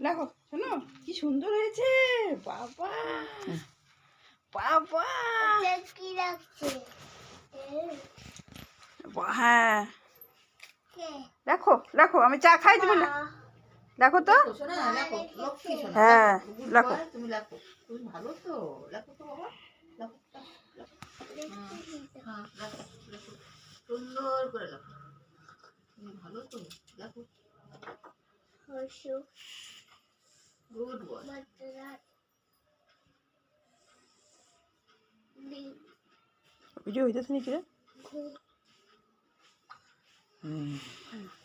দেখো শোনো কি সুন্দর হয়েছে। বাবা বাবা কি লাগছে? হ্যাঁ দেখো দেখো আমি চা খাই তুমি দেখো তো। হ্যাঁ লেখো। তুমি লেখো, তুমি ভালো তো, লেখো তো বাবা, লেখো সুন্দর করে লেখো, তুমি ভালো তো, লেখো। Good boy. ভিডিও হইতেছে নাকি রে?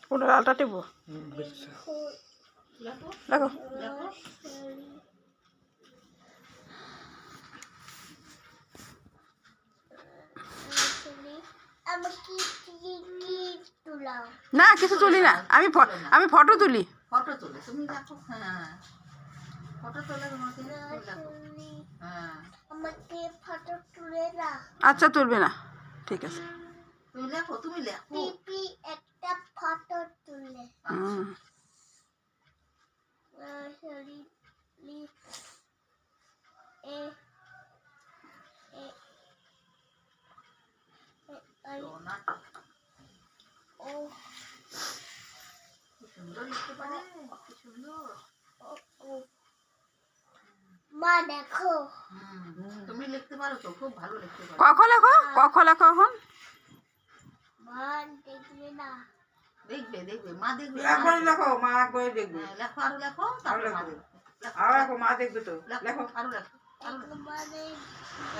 কোনটা লালটা টেপো? লেখো দেখো লেখো। না কিছু তুলি না, আমি ফটো তুলি। ফটো তোলে, তুমি লেখো। হ্যাঁ ফটো তোলে তোমাকে, লেখো। হ্যাঁ আমাকে ফটো তুলে না। আচ্ছা তুলবে না, ঠিক আছে। তুমি লেখো, তুমি লেখো। পিপি একটা ফটো তুলে। হুম সরি এ ও সুন্দর লিখতে পারে, কি সুন্দর। মা দেখো। তুমি লিখতে পারো তো, খুব ভালো লিখতে পারো। কখন লেখো, কখন লেখো এখন? মা দেখবে না। দেখবে দেখবে, মা দেখবে। এখন লেখো, মা একবার দেখবে। লেখো, আরো লেখো, তারপরে মা দেখবে। আর লেখো, মা দেখবে তো। লেখো, আরো লেখো, আরো লেখো। একবারে